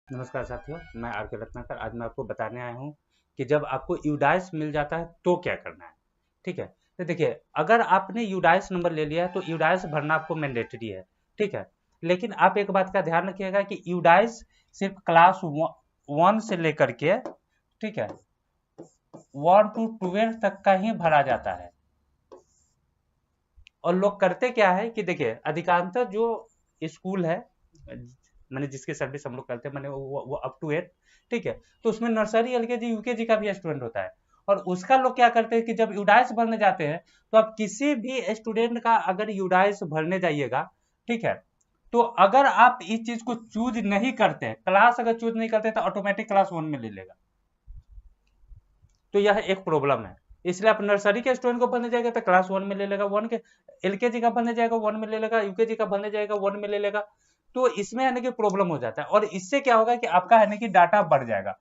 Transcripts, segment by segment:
नमस्कार साथियों, मैं आर के रत्नाकर। आज मैं आपको बताने आया हूँ कि जब आपको यूडाइस मिल जाता है तो क्या करना है। ठीक है, तो देखिए, अगर आपने यूडाइस नंबर ले लिया है तो यूडाइस भरना आपको मैंडेटरी है। ठीक है, लेकिन आप एक बात का ध्यान रखिएगा कि यूडाइस सिर्फ क्लास 1 से लेकर के, ठीक है, 1 to 12 तक का ही भरा जाता है। और लोग करते क्या है कि देखिए, अधिकांशतः जो स्कूल है, मैंने जिसकी सर्विस हम लोग करते हैं, मैंने वो अप टू 8, ठीक है, तो उसमें नर्सरी एलकेजी यूकेजी का भी स्टूडेंट होता है। और उसका लोग क्या करते हैं कि जब यूडाइस भरने जाते हैं तो आप किसी भी स्टूडेंट का अगर यूडाइस भरने जाइएगा, ठीक है, तो अगर आप इस चीज को चूज नहीं करते, क्लास अगर चूज नहीं करते, तो ऑटोमेटिक क्लास 1 में ले लेगा। तो यह एक प्रॉब्लम है। इसलिए आप नर्सरी के स्टूडेंट को भरने जाएगा तो क्लास 1 में ले लेगा, 1 के एलकेजी का भरने जाएगा 1 में ले लेगा, यूकेजी का भरने जाएगा 1 में ले लेगा। तो इसमें यानी कि प्रॉब्लम हो जाता है, और इससे क्या होगा कि आपका यानी कि डाटा बढ़ जाएगा।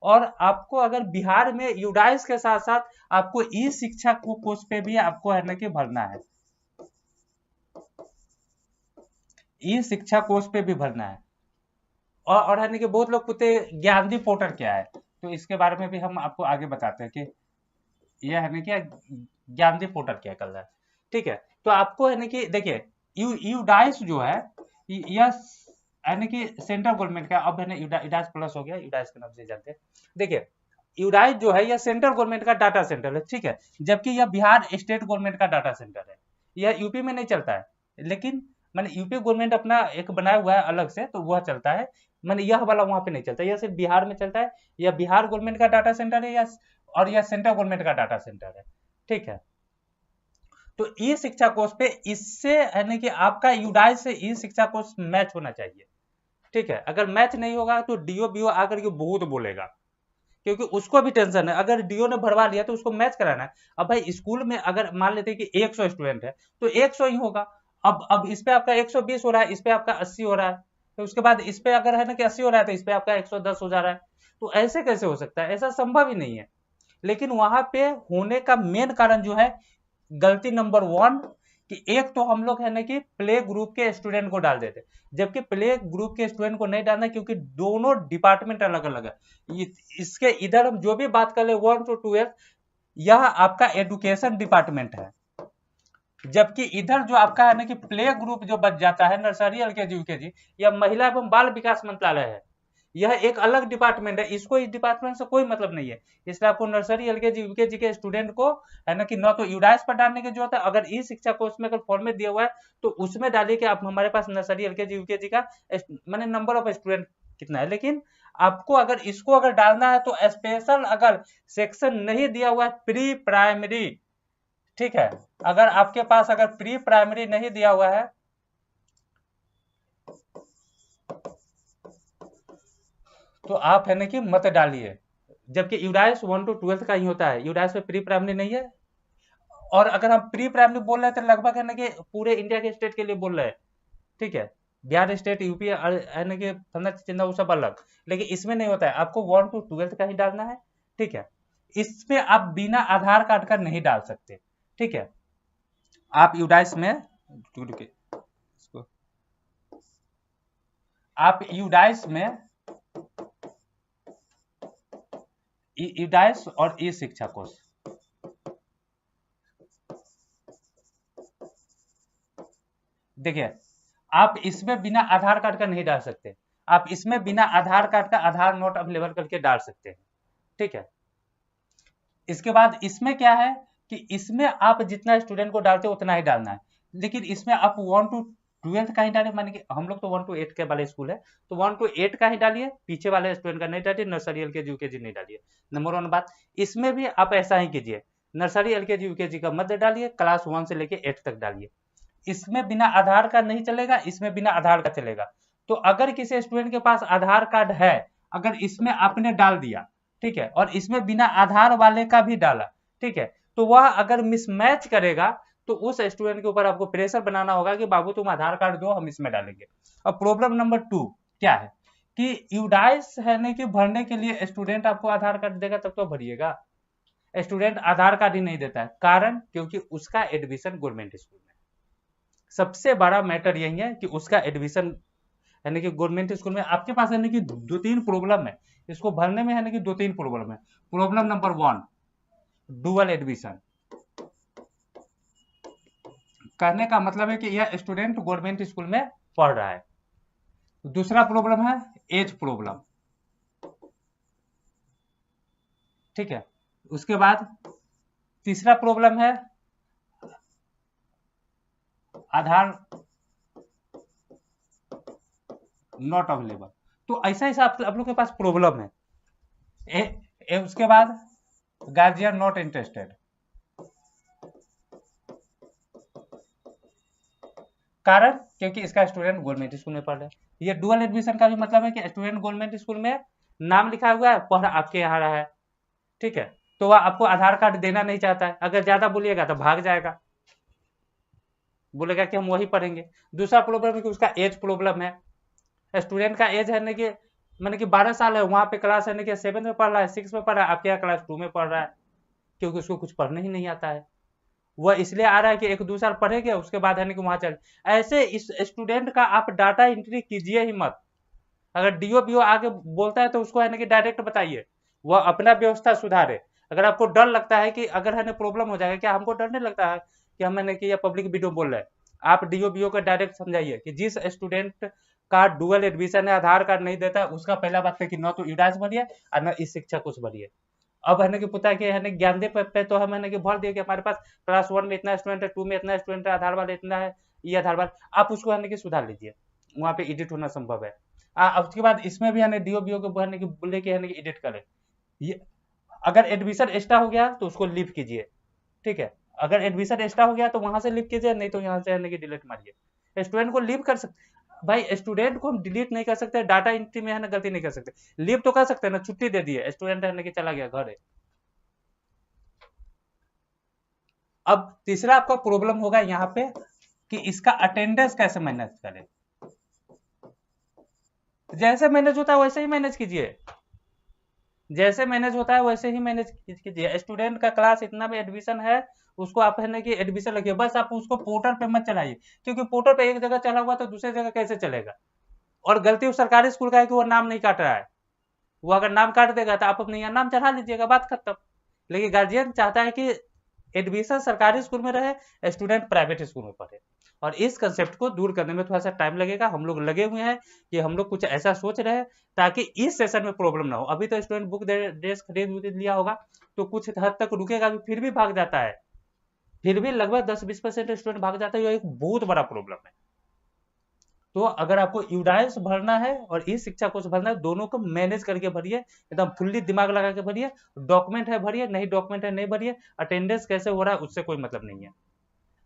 और आपको अगर बिहार में यूडाइस के साथ साथ आपको ई शिक्षा कोर्स पे भी आपको है कि भरना है, ई शिक्षा कोर्स पे भी भरना है। और है कि बहुत लोग पूछते हैं ज्ञानदीप पोर्टल क्या है, तो इसके बारे में भी हम आपको आगे बताते हैं कि यह है ना क्या ज्ञानदीप पोर्टल क्या कर रहा है। ठीक है, तो आपको है ना कि देखिए, यूडाइस जो है, यह है ना कि सेंट्रल गवर्नमेंट का, अब है ना यूडाइस प्लस हो गया, यूडाइस के नाम से जानते हैं। देखिए, यूडाइस जो है यह सेंट्रल गवर्नमेंट का डाटा सेंटर है, ठीक है, जबकि यह बिहार स्टेट गवर्नमेंट का डाटा सेंटर है। यह यूपी में नहीं चलता है, लेकिन मैंने यूपी गवर्नमेंट अपना एक बनाया हुआ है अलग से, तो वह चलता है। मैंने यह वाला वहां पे नहीं चलता, यह सिर्फ बिहार में चलता है। यह बिहार गवर्नमेंट का डाटा सेंटर है, या और यह सेंट्रल गवर्नमेंट का डाटा सेंटर है। ठीक है, तो ई शिक्षा कोर्स पे इससे यानी कि आपका यूडाइस से ई शिक्षा कोर्स मैच होना चाहिए। ठीक है, अगर मैच नहीं होगा तो डीओ बीओ आकर के बहुत बोलेगा, क्योंकि उसको भी टेंशन है। अगर डीओ ने भरवा लिया तो उसको मैच कराना है। अब भाई स्कूल में अगर मान लेते हैं कि 100 स्टूडेंट है तो 100 ही होगा। अब इस पे आपका 120 हो रहा है, इस पे आपका 80 हो रहा है, तो उसके बाद इस पे अगर है ना कि 80 हो रहा है तो इस पे आपका 110 हो जा रहा है। तो ऐसे कैसे हो सकता है? ऐसा संभव ही नहीं है। लेकिन वहां पे होने का मेन कारण जो है, गलती नंबर 1, कि एक तो हम लोग है ना कि प्ले ग्रुप के स्टूडेंट को डाल देते, जबकि प्ले ग्रुप के स्टूडेंट को नहीं डालना, क्योंकि दोनों डिपार्टमेंट अलग अलग है। इसके इधर हम जो भी बात कर ले 1 to 12, यह आपका एजुकेशन डिपार्टमेंट है, जबकि इधर जो आपका है ना कि प्ले ग्रुप जो बच जाता है, नर्सरी एलकेजी यूकेजी, यह महिला एवं बाल विकास मंत्रालय है। यह एक अलग डिपार्टमेंट है, इसको इस डिपार्टमेंट से कोई मतलब नहीं है। इसलिए आपको नर्सरी एलकेजी यूकेजी के स्टूडेंट को है ना कि न तो यूडाइस पर डालने की जरूरत है, अगर ई शिक्षा कोर्स में अगर फॉर्मेट दिया हुआ है तो उसमें डालिए कि आप हमारे पास नर्सरी एलकेजी यूकेजी का मैंने नंबर ऑफ स्टूडेंट कितना है। लेकिन आपको अगर इसको अगर डालना है तो स्पेशल अगर सेक्शन नहीं दिया हुआ है प्री प्राइमरी, ठीक है, अगर आपके पास अगर प्री प्राइमरी नहीं दिया हुआ है तो आप है ना कि मत डालिए। जबकि यूडाइस 1 to 12 का ही होता है, यूडाइस में प्री प्राइमरी नहीं है। और अगर हम प्री प्राइमरी बोल रहे हैं तो लगभग है ना कि पूरे इंडिया के स्टेट के लिए बोल रहे हैं। ठीक है, बिहार स्टेट, यूपी है ना कि फलना चिन्ह वो सब अलग, लेकिन इसमें नहीं होता है। आपको 1 to 12 का ही डालना है। ठीक है, इसमें आप बिना आधार कार्ड का नहीं डाल सकते। ठीक है, आप यूडाइस में इसको, आप यूडाइस में यूडाइस और ई शिक्षा कोर्स, देखिए, आप इसमें बिना आधार कार्ड का नहीं डाल सकते। आप इसमें बिना आधार कार्ड का आधार नोट अवेलेबल करके डाल सकते हैं। ठीक है, इसके बाद इसमें क्या है कि इसमें आप जितना स्टूडेंट को डालते हो उतना ही डालना है। लेकिन इसमें आप 1 to 12 का ही डालिए, मान के हम लोग तो 1 to 8 के वाले स्कूल है, तो 1 to 8 का ही डालिए, पीछे वाले स्टूडेंट का नहीं डालिए, नर्सरी एलकेजी यूकेजी नहीं डालिए। नंबर 1 बात। इसमें भी आप ऐसा ही कीजिए, नर्सरी एलकेजी यूकेजी का मत डालिए, क्लास 1 से लेके 8 तक डालिए। इसमें बिना आधार कार्ड नहीं चलेगा, इसमें बिना आधार कार्ड चलेगा। तो अगर किसी स्टूडेंट के पास आधार कार्ड है, अगर इसमें आपने डाल दिया, ठीक है, और इसमें बिना आधार वाले का भी डाला, ठीक है, तो वह अगर मिसमैच करेगा तो उस स्टूडेंट के ऊपर आपको प्रेशर बनाना होगा कि बाबू तुम आधार कार्ड दो, हम इसमें डालेंगे। और प्रॉब्लम नंबर 2 क्या है कि यूडाइस है नहीं कि भरने के लिए स्टूडेंट आपको आधार कार्ड देगा तब तो भरिएगा। स्टूडेंट आधार कार्ड ही नहीं देता है, कारण क्योंकि उसका एडमिशन गवर्नमेंट स्कूल में। सबसे बड़ा मैटर यही है कि उसका एडमिशन यानी कि गवर्नमेंट स्कूल में आपके पास यानी कि 2-3 प्रॉब्लम है, इसको भरने में यानी कि 2-3 प्रॉब्लम है। Problem number 1, dual admission. कहने का मतलब है कि यह स्टूडेंट गवर्नमेंट स्कूल में पढ़ रहा है। दूसरा प्रॉब्लम है एज प्रॉब्लम, ठीक है। उसके बाद तीसरा प्रॉब्लम है आधार नॉट अवेलेबल। तो ऐसा ऐसा आप लोग के पास प्रॉब्लम है। उसके बाद गार्जियन नॉट इंटरेस्टेड। कारण क्योंकि इसका स्टूडेंट गवर्नमेंट स्कूल में पढ़ रहा है। ये डुअल एडमिशन का भी मतलब है कि स्टूडेंट गवर्नमेंट स्कूल में नाम लिखा हुआ है, पढ़ आपके यहाँ रहा है, ठीक है। तो वह आपको आधार कार्ड देना नहीं चाहता है, अगर ज्यादा बोलिएगा तो भाग जाएगा, बोलेगा कि हम वही पढ़ेंगे। दूसरा प्रॉब्लम है कि उसका एज प्रॉब्लम है। स्टूडेंट का एज है ना कि मैंने कि 12 साल है, वहां पे क्लास है ना कि 7 में पढ़ रहा है, 6 में पढ़ रहा है, आपके यहाँ क्लास 2 में पढ़ रहा है, क्योंकि उसको कुछ पढ़ने ही नहीं आता है। वह इसलिए आ रहा है कि 1-2 साल पढ़ेंगे, उसके बाद है ना कि वहां चल। ऐसे इस स्टूडेंट का आप डाटा एंट्री कीजिए ही मत। अगर डीओ बीओ आगे बोलता है तो उसको है ना कि डायरेक्ट बताइए, वह अपना व्यवस्था सुधारे। अगर आपको डर लगता है कि अगर है ना प्रॉब्लम हो जाएगा, क्या हमको डर नहीं लगता है कि हम मैंने कि यह पब्लिक वीडियो बोल रहे हैं, आप डीओ बीओ को डायरेक्ट समझाइए कि जिस स्टूडेंट का डुअल एडमिशन है, आधार कार्ड नहीं देता है, उसका पहला बात है कि न तो ईडास भरिए और न इस शिक्षा कुछ भरिए। अब है ना कि पता है कि है ना ज्ञानदे पे तो हम है ना कि भर दिए कि हमारे पास क्लास 1 में इतना स्टूडेंट है, 2 में इतना स्टूडेंट है, आधार वाले इतना है, ये आधार वाले, आप उसको है ना कि सुधार लीजिए, वहाँ पे एडिट होना संभव है। उसके बाद इसमें भी है ना डीओ बीओ को है ना कि बोले कि है ना कि एडिट करें। ये अगर एडमिशन एक्स्ट्रा हो गया तो उसको लीव कीजिए, ठीक है। अगर एडमिशन एक्स्ट्रा हो गया तो वहां से लीव कीजिए, नहीं तो यहाँ से है ना कि डिलीट मारिए। स्टूडेंट को लीव कर सकते भाई, स्टूडेंट को हम डिलीट नहीं कर सकते, डाटा एंट्री में है ना गलती नहीं कर सकते, लीव तो कर सकते हैं ना, छुट्टी दे दिए, स्टूडेंट है ना कि चला गया घर है। अब तीसरा आपका प्रॉब्लम होगा यहाँ पे कि इसका अटेंडेंस कैसे मैनेज करें। जैसे मैनेज होता है वैसे ही मैनेज कीजिए, जैसे मैनेज होता है वैसे ही मैनेज कीजिए। स्टूडेंट का क्लास इतना में एडमिशन है, उसको आप है ना कि एडमिशन लगिए, बस आप उसको पोर्टल पे मत चलाइए, क्योंकि पोर्टल पे एक जगह चला हुआ तो दूसरी जगह कैसे चलेगा। और गलती उस सरकारी स्कूल का है कि वो नाम नहीं काट रहा है, वो अगर नाम काट देगा तो आप अपने यहाँ नाम चढ़ा लीजिएगा, बात खत्म। लेकिन गार्जियन चाहता है कि एडमिशन सरकारी स्कूल में रहे, स्टूडेंट प्राइवेट स्कूल में पढ़े, और इस कंसेप्ट को दूर करने में थोड़ा सा टाइम लगेगा। हम लोग लगे हुए हैं कि हम लोग कुछ ऐसा सोच रहे हैं ताकि इस सेशन में प्रॉब्लम ना हो। अभी तो स्टूडेंट बुक ड्रेस खरीद लिया होगा तो कुछ हद तक रुकेगा भी, फिर भी भाग जाता है, फिर भी लगभग 10-20% स्टूडेंट भाग जाता है, ये एक बहुत बड़ा प्रॉब्लम है। तो अगर आपको यूडाइस भरना है और ई शिक्षा कोर्स भरना है, दोनों को मैनेज करके भरिए, एकदम फुल्ली दिमाग लगा के भरिए। डॉक्यूमेंट है भरिए, नहीं डॉक्यूमेंट है नहीं भरिए। अटेंडेंस कैसे हो रहा है उससे कोई मतलब नहीं है।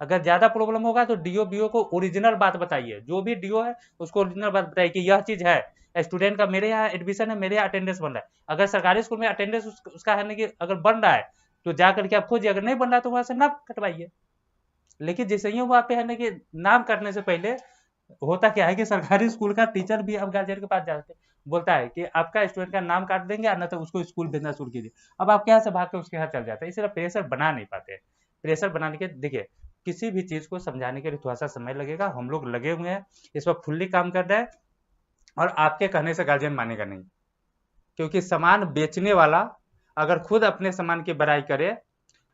अगर ज्यादा प्रॉब्लम होगा तो डीओ बीओ को ओरिजिनल बात बताइए, जो भी डीओ है उसको ओरिजिनल बात बताइए कि यह चीज है, स्टूडेंट का मेरे यहाँ एडमिशन है, मेरे यहाँ अटेंडेंस बन रहा है। अगर सरकारी स्कूल में अटेंडेंस उसका है ना कि अगर बन रहा है तो जा करके आप खोजिए, अगर नहीं बन रहा है तो वहां से नाम कटवाइए। लेकिन जैसे ही वहां पे है ना कि नाम कटने से पहले होता क्या है कि सरकारी स्कूल का टीचर भी अब गार्जियन के पास जाते बोलता है कि आपका स्टूडेंट का नाम काट देंगे, ना तो उसको स्कूल भेजना शुरू कीजिए। अब आप क्या से भाग के उसके यहाँ चल जाते हैं, इसलिए प्रेशर बना नहीं पाते। प्रेशर बनाने के देखिए, किसी भी चीज को समझाने के लिए थोड़ा सा समय लगेगा, हम लोग लगे हुए हैं इस पर फुल्ली काम कर रहे हैं, और आपके कहने से गार्जियन मानेगा नहीं, क्योंकि सामान बेचने वाला अगर खुद अपने सामान की बड़ाई करे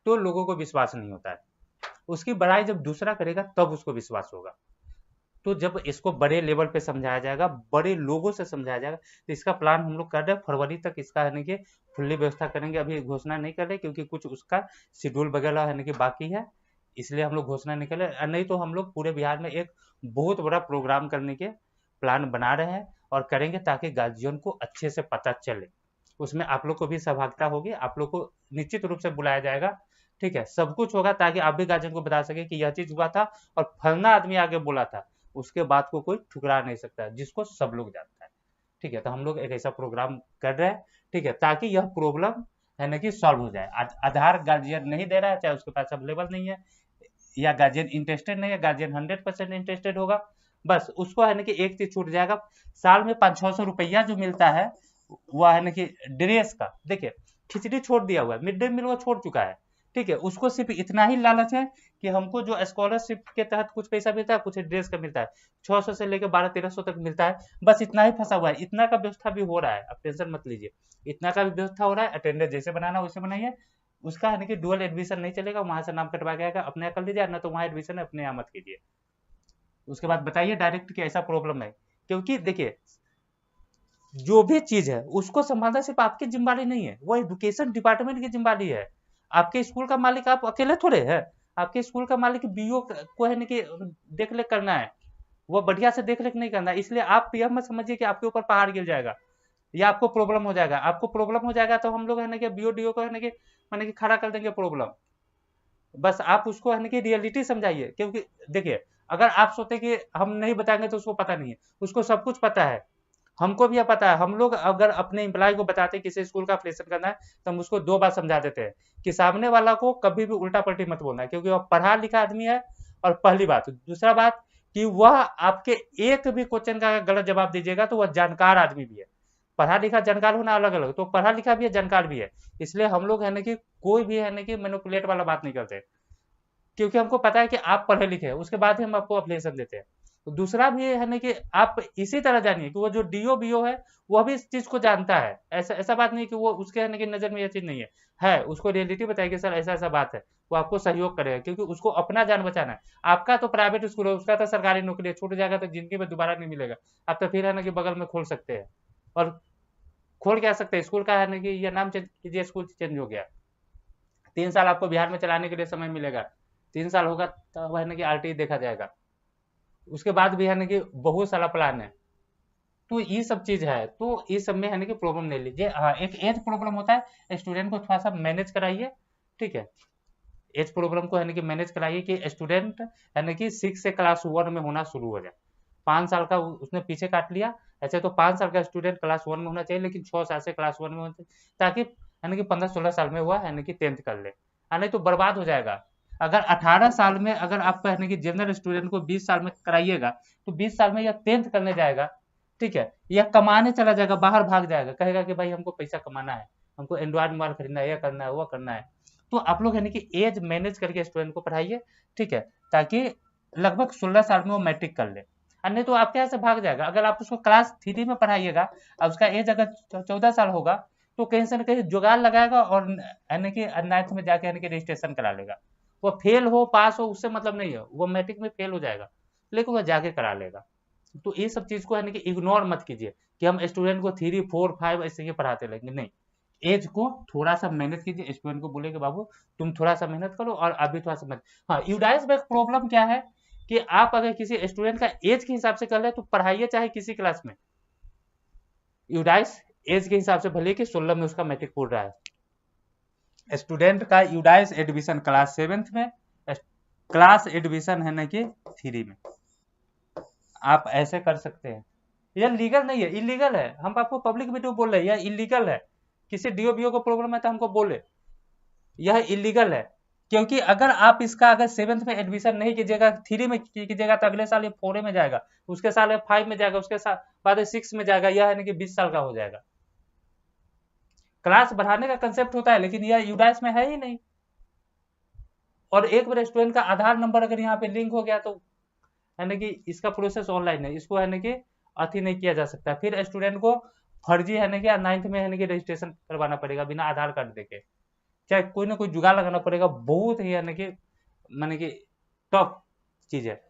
तो लोगों को विश्वास नहीं होता है, उसकी बड़ाई जब दूसरा करेगा तब उसको विश्वास होगा। तो जब इसको बड़े लेवल पे समझाया जाएगा, बड़े लोगों से समझाया जाएगा, तो इसका प्लान हम लोग कर रहे हैं, फरवरी तक इसका है कि फुल्ली व्यवस्था करेंगे। अभी घोषणा नहीं कर रहे क्योंकि कुछ उसका शेड्यूल वगैरह है कि बाकी है, इसलिए हम लोग घोषणा नहीं कर रहे। नहीं तो हम लोग पूरे बिहार में एक बहुत बड़ा प्रोग्राम करने के प्लान बना रहे हैं और करेंगे, ताकि गार्जियन को अच्छे से पता चले। उसमें आप लोग को भी सहभागिता होगी, आप लोग को निश्चित रूप से बुलाया जाएगा, ठीक है। सब कुछ होगा ताकि आप भी गार्जियन को बता सके कि यह चीज हुआ था और फलना आदमी आगे बोला था, उसके बात को कोई ठुकरा नहीं सकता, जिसको सब लोग जानता है, ठीक है। तो हम लोग एक ऐसा प्रोग्राम कर रहे हैं, ठीक है, ताकि यह प्रॉब्लम है ना कि सॉल्व हो जाए। आधार गार्जियन नहीं दे रहा है, चाहे उसके पास अवेलेबल नहीं है, या गार्जियन इंटरेस्टेड नहीं है, गार्जियन 100% इंटरेस्टेड होगा, बस उसको है ना कि एक चीज छूट जाएगा। साल में 500-600 रुपया जो मिलता है वह है ना कि ड्रेस का, देखिए खिचड़ी छोड़ दिया हुआ है, मिड डे मील वो छोड़ चुका है, ठीक है, उसको सिर्फ इतना ही लालच है कि हमको जो स्कॉलरशिप के तहत कुछ पैसा मिलता है, कुछ ड्रेस का मिलता है, 600 से लेकर 1200-1300 तक मिलता है, बस इतना ही फंसा हुआ है। इतना का व्यवस्था भी हो रहा है, आप टेंशन मत लीजिए, इतना का भी व्यवस्था हो रहा है। अटेंडेंस जैसे बनाना वैसे बनाइए, उसका है कि डुअल एडमिशन नहीं चलेगा, वहां से नाम कटवा के आएगा, अपने कर लीजिए, ना तो वहां एडमिशन अपने यहाँ मत कीजिए। उसके बाद बताइए डायरेक्ट कि ऐसा प्रॉब्लम है, क्योंकि देखिए जो भी चीज है उसको संभालना सिर्फ आपकी जिम्मेदारी नहीं है, वो एजुकेशन डिपार्टमेंट की जिम्मेदारी है। आपके स्कूल का मालिक आप अकेले थोड़े है, आपके स्कूल का मालिक बीओ को है कि देख रेख करना है, वो बढ़िया से देख रेख नहीं करना है। इसलिए आप यह मत समझिए कि आपके ऊपर पहाड़ गिर जाएगा या आपको प्रॉब्लम हो जाएगा। आपको प्रॉब्लम हो जाएगा तो हम लोग है ना कि बीओ डीओ को है ना कि माने कि खड़ा कर देंगे प्रॉब्लम। बस आप उसको है ना कि रियलिटी समझाइए, क्योंकि देखिए अगर आप सोचते कि हम नहीं बताएंगे तो उसको पता नहीं है, उसको सब कुछ पता है, हमको भी यह पता है। हम लोग अगर अपने एम्प्लॉय को बताते हैं किसी स्कूल का फ्रेशर करना है तो हम उसको 2 बार समझा देते हैं कि सामने वाला को कभी भी उल्टा पलटी मत बोलना है, क्योंकि वह पढ़ा लिखा आदमी है। और पहली बात, दूसरा बात कि वह आपके एक भी क्वेश्चन का गलत जवाब दीजिएगा तो वह जानकार आदमी भी है। पढ़ा लिखा जानकार होना अलग अलग, तो पढ़ा लिखा भी है जानकार भी है। इसलिए हम लोग है ना कि कोई भी है ना कि मैनिपुलेट वाला बात नहीं करते, क्योंकि हमको पता है कि आप पढ़े लिखे हैं, उसके बाद ही हम आपको अप्लीकेशन देते हैं। तो दूसरा भी है ना कि आप इसी तरह जानिए कि वो जो डीओ बीओ है वह भी इस चीज को जानता है। ऐसा ऐसा बात नहीं कि वो उसके है ना कि नजर में यह चीज नहीं है उसको रियलिटी बताएगी सर ऐसा ऐसा बात है, वो आपको सहयोग करेगा, क्योंकि उसको अपना जान बचाना है। आपका तो प्राइवेट स्कूल है, उसका तो सरकारी नौकरी है, छूट जाएगा तो जिंदगी में दोबारा नहीं मिलेगा। आप तो फिर है ना कि बगल में खोल सकते हैं, और खोल क्या सकते हैं, स्कूल का है ना कि यह नाम चेंज कीजिए, स्कूल चेंज हो गया। 3 साल आपको बिहार में चलाने के लिए समय मिलेगा, 3 साल होगा तो है ना कि आरटीई देखा जाएगा, उसके बाद भी है ना कि बहुत सारा प्लान है। तो ये सब चीज है, तो ये सब में है ना कि प्रॉब्लम नहीं लीजिए। हाँ, एक एज प्रॉब्लम होता है, स्टूडेंट को थोड़ा सा मैनेज कराइए, ठीक है। एज प्रॉब्लम को है ना कि मैनेज कराइए कि स्टूडेंट है ना कि 6 से क्लास 1 में होना शुरू हो जाए। 5 साल का उसने पीछे काट लिया, ऐसे तो 5 साल का स्टूडेंट क्लास 1 में होना चाहिए, लेकिन 6 साल से क्लास 1 में होना चाहिए, ताकि है ना कि 15-16 साल में हुआ है ना कि 10th कर ले, नहीं तो बर्बाद हो जाएगा। अगर 18 साल में अगर आप है ना कि जनरल स्टूडेंट को 20 साल में कराइएगा तो 20 साल में यह 10th करने जाएगा, ठीक है, यह कमाने चला जाएगा, बाहर भाग जाएगा, कहेगा कि भाई हमको पैसा कमाना है, हमको एंड्रॉइड मोबाइल खरीदना है, यह करना है, वो करना है। तो आप लोग है ना कि एज मैनेज करके स्टूडेंट को पढ़ाइए, ठीक है, ताकि लगभग 16 साल में वो मैट्रिक कर ले। नहीं तो आपके यहाँ से भाग जाएगा। अगर आप उसको क्लास 3 में पढ़ाइएगा और उसका एज अगर 14 साल होगा तो कहीं से न कहीं जुगाड़ लगाएगा और यानी कि 9th में जाके यानी कि रजिस्ट्रेशन करा लेगा। वो फेल हो पास हो उससे मतलब नहीं है, वो मैट्रिक में फेल हो जाएगा लेकिन वो जाके करा लेगा। तो ये सब चीज को है ना कि इग्नोर मत कीजिए कि हम स्टूडेंट को 3, 4, 5 ऐसे ही पढ़ाते रहेंगे, नहीं। एज को थोड़ा सा मेहनत कीजिए, स्टूडेंट को बोले कि बाबू तुम थोड़ा सा मेहनत करो और अभी थोड़ा सा मेहनत। हाँ, यूडाइस में प्रॉब्लम क्या है कि आप अगर किसी स्टूडेंट का एज के हिसाब से कर रहे हैं तो पढ़ाइए चाहे किसी क्लास में, यूडाइस एज के हिसाब से भले कि 16 में उसका मैट्रिक पूरा रहा है। स्टूडेंट का यूडाइस एडमिशन क्लास 7th में, क्लास एडमिशन है ना कि 3 में, आप ऐसे कर सकते हैं। यह लीगल नहीं है, इलीगल है। हम आपको पब्लिक वीडियो बोल रहे हैं यह इलीगल है। किसी डीओ बीओ को प्रॉब्लम है तो हमको बोले, यह इलीगल है। क्योंकि अगर आप इसका अगर 7th में एडमिशन नहीं कीजिएगा, 3 में कीजिएगा तो अगले साल ये 4 में जाएगा, उसके साल ये 5 में जाएगा, उसके साल बाद 6 में जाएगा, यह है कि 20 साल का हो जाएगा। क्लास बढ़ाने का कंसेप्ट होता है लेकिन यह यूडाइस में है ही नहीं। और एक बार स्टूडेंट का आधार नंबर अगर यहाँ पे लिंक हो गया तो है ना कि इसका प्रोसेस ऑनलाइन है, इसको है ना कि अति नहीं किया जा सकता। फिर स्टूडेंट को फर्जी है ना कि 9th में है ना कि रजिस्ट्रेशन करवाना पड़ेगा बिना आधार कार्ड देके, चाहे कोई ना कोई जुगाड़ लगाना पड़ेगा। बहुत ही है ना कि माने कि टफ चीज है।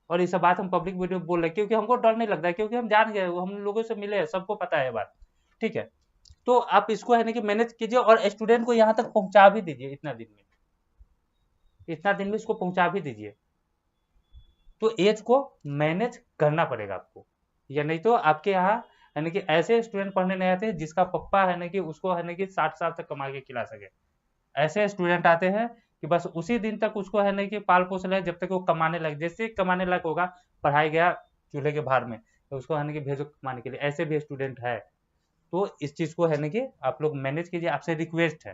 और ये सब बात हम पब्लिक वीडियो में बोल रहे हैं क्योंकि हमको डर नहीं लगता है, क्योंकि हम जान गए, हम लोगों से मिले हैं, सबको पता है बात, ठीक है। तो आप इसको है ना कि मैनेज कीजिए और स्टूडेंट को यहाँ तक पहुंचा भी दीजिए, इतना दिन में इसको पहुंचा भी दीजिए। तो एज को मैनेज करना पड़ेगा आपको, या नहीं तो आपके यहाँ यानी कि ऐसे स्टूडेंट पढ़ने नहीं आते जिसका पप्पा है ना कि उसको है ना कि 60 साल तक कमा के खिला सके। ऐसे स्टूडेंट आते हैं कि बस उसी दिन तक उसको है ना कि पाल पोस रहे जब तक वो कमाने लगे, जैसे कमाने लग होगा पढ़ाई गया चूल्हे के भार में तो उसको है ना कि भेजो कमाने के लिए, ऐसे भी स्टूडेंट है। तो इस चीज को है ना कि आप लोग मैनेज कीजिए, आपसे रिक्वेस्ट है,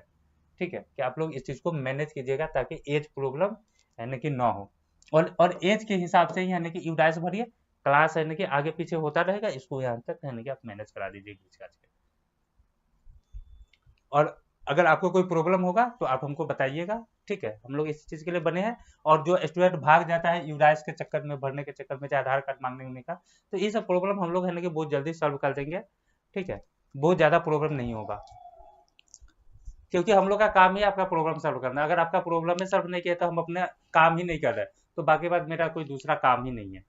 ठीक है, कि आप लोग इस चीज को मैनेज कीजिएगा ताकि एज प्रॉब्लम है ना कि ना हो। और एज के हिसाब से ही है ना कि यूडाइस भरिए, क्लास है ना कि आगे पीछे होता रहेगा, इसको यहाँ तक है ना कि आप मैनेज करा दीजिए खींच काच के। और अगर आपको कोई प्रॉब्लम होगा तो आप हमको बताइएगा, ठीक है। हम लोग इस चीज़ के लिए बने हैं। और जो स्टूडेंट भाग जाता है यूडाइस के चक्कर में, भरने के चक्कर में, चाहे आधार कार्ड मांगने उंगने का, तो ये सब प्रॉब्लम हम लोग है ना कि बहुत जल्दी सॉल्व कर देंगे, ठीक है। बहुत ज़्यादा प्रॉब्लम नहीं होगा, क्योंकि हम लोग का काम ही आपका प्रॉब्लम सॉल्व करना है। अगर आपका प्रॉब्लम ही सॉल्व नहीं किया तो हम अपना काम ही नहीं कर रहे, तो बाकी बात मेरा कोई दूसरा काम ही नहीं है।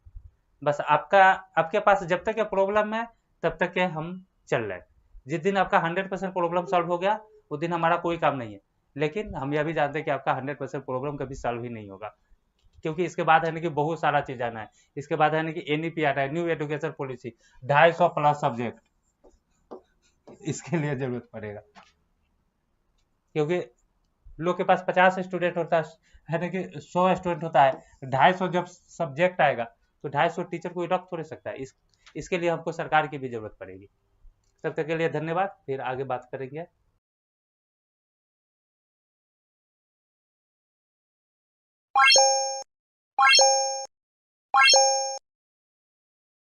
बस आपका, आपके पास जब तक ये प्रॉब्लम है तब तक के हम चल रहे हैं। जिस दिन आपका 100% प्रॉब्लम सॉल्व हो गया उस दिन हमारा कोई काम नहीं है। लेकिन हम यह भी जानते हैं कि आपका 100% प्रॉब्लम कभी सॉल्व ही नहीं होगा, क्योंकि इसके बाद है ना कि बहुत सारा चीज आना है। इसके बाद है ना कि एनईपी आ रहा है, new education policy, 250 plus subject, इसके लिए जरूरत पड़ेगा। क्योंकि लोग के पास 50 स्टूडेंट होता है ना कि 100 स्टूडेंट होता है, 250 जब सब्जेक्ट आएगा तो 250 टीचर कोई रख थोड़े सकता है। इसके लिए हमको सरकार की भी जरूरत पड़ेगी। तब तक के लिए धन्यवाद, फिर आगे बात करेंगे।